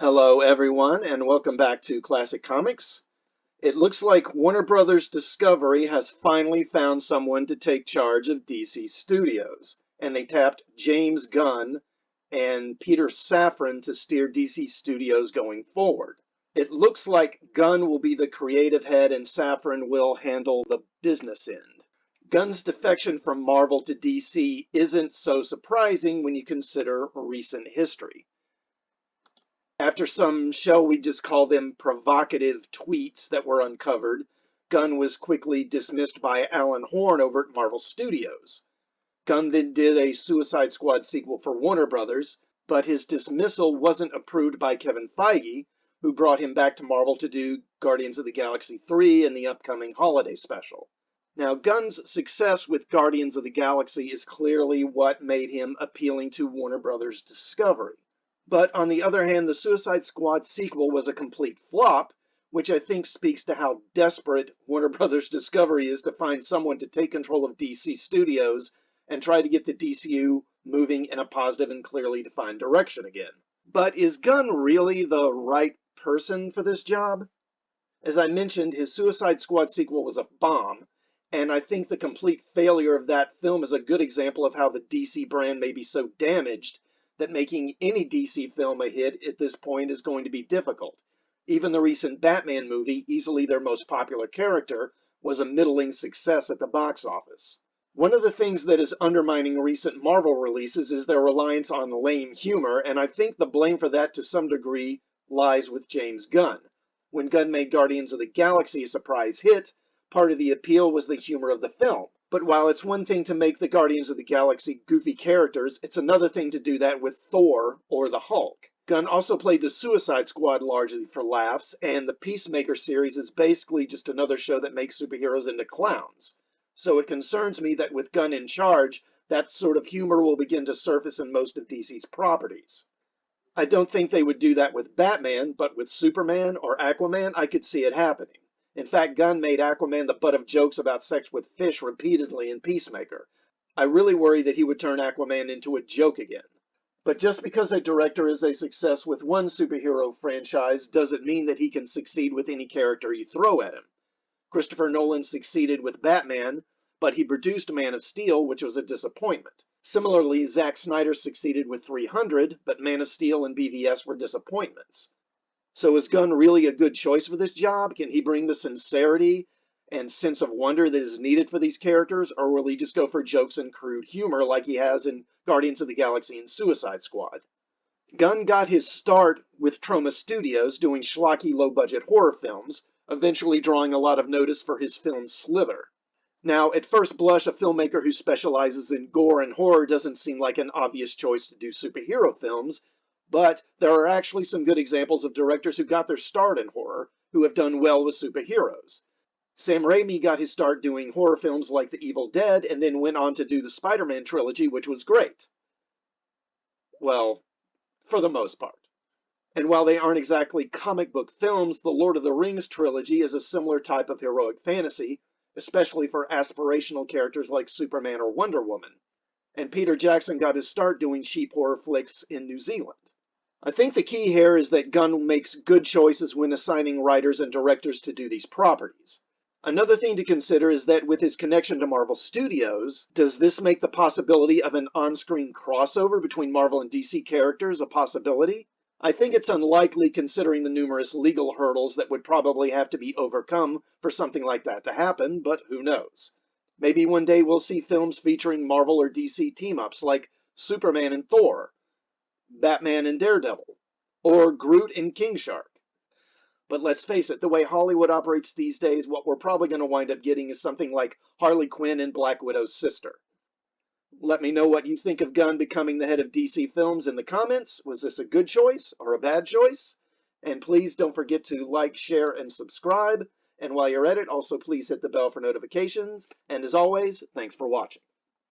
Hello everyone and welcome back to Classic Comics. It looks like Warner Brothers Discovery has finally found someone to take charge of DC Studios, and they tapped James Gunn and Peter Safran to steer DC Studios going forward. It looks like Gunn will be the creative head and Safran will handle the business end. Gunn's defection from Marvel to DC isn't so surprising when you consider recent history. After some, shall we just call them provocative tweets that were uncovered, Gunn was quickly dismissed by Alan Horn over at Marvel Studios. Gunn then did a Suicide Squad sequel for Warner Brothers, but his dismissal wasn't approved by Kevin Feige, who brought him back to Marvel to do Guardians of the Galaxy 3 and the upcoming holiday special. Now, Gunn's success with Guardians of the Galaxy is clearly what made him appealing to Warner Brothers Discovery. But on the other hand, the Suicide Squad sequel was a complete flop, which I think speaks to how desperate Warner Brothers Discovery is to find someone to take control of DC Studios and try to get the DCU moving in a positive and clearly defined direction again. But is Gunn really the right person for this job? As I mentioned, his Suicide Squad sequel was a bomb, and I think the complete failure of that film is a good example of how the DC brand may be so damaged that making any DC film a hit at this point is going to be difficult. Even the recent Batman movie, easily their most popular character, was a middling success at the box office. One of the things that is undermining recent Marvel releases is their reliance on lame humor, and I think the blame for that to some degree lies with James Gunn. When Gunn made Guardians of the Galaxy a surprise hit, part of the appeal was the humor of the film. But while it's one thing to make the Guardians of the Galaxy goofy characters, it's another thing to do that with Thor or the Hulk. Gunn also played the Suicide Squad largely for laughs, and the Peacemaker series is basically just another show that makes superheroes into clowns. So it concerns me that with Gunn in charge, that sort of humor will begin to surface in most of DC's properties. I don't think they would do that with Batman, but with Superman or Aquaman, I could see it happening. In fact, Gunn made Aquaman the butt of jokes about sex with fish repeatedly in Peacemaker. I really worry that he would turn Aquaman into a joke again. But just because a director is a success with one superhero franchise doesn't mean that he can succeed with any character you throw at him. Christopher Nolan succeeded with Batman, but he produced Man of Steel, which was a disappointment. Similarly, Zack Snyder succeeded with 300, but Man of Steel and BVS were disappointments. So is Gunn really a good choice for this job? Can he bring the sincerity and sense of wonder that is needed for these characters, or will he just go for jokes and crude humor like he has in Guardians of the Galaxy and Suicide Squad? Gunn got his start with Troma Studios doing schlocky low-budget horror films, eventually drawing a lot of notice for his film Slither. Now, at first blush, a filmmaker who specializes in gore and horror doesn't seem like an obvious choice to do superhero films, but there are actually some good examples of directors who got their start in horror, who have done well with superheroes. Sam Raimi got his start doing horror films like The Evil Dead, and then went on to do the Spider-Man trilogy, which was great. Well, for the most part. And while they aren't exactly comic book films, the Lord of the Rings trilogy is a similar type of heroic fantasy, especially for aspirational characters like Superman or Wonder Woman. And Peter Jackson got his start doing cheap horror flicks in New Zealand. I think the key here is that Gunn makes good choices when assigning writers and directors to do these properties. Another thing to consider is that with his connection to Marvel Studios, does this make the possibility of an on-screen crossover between Marvel and DC characters a possibility? I think it's unlikely considering the numerous legal hurdles that would probably have to be overcome for something like that to happen, but who knows? Maybe one day we'll see films featuring Marvel or DC team-ups like Superman and Thor, Batman and Daredevil, or Groot and King Shark. But let's face it, the way Hollywood operates these days, what we're probably going to wind up getting is something like Harley Quinn and Black Widow's sister. Let me know what you think of Gunn becoming the head of DC Films in the comments. Was this a good choice or a bad choice? And please don't forget to like, share, and subscribe. And while you're at it, also please hit the bell for notifications. And as always, thanks for watching.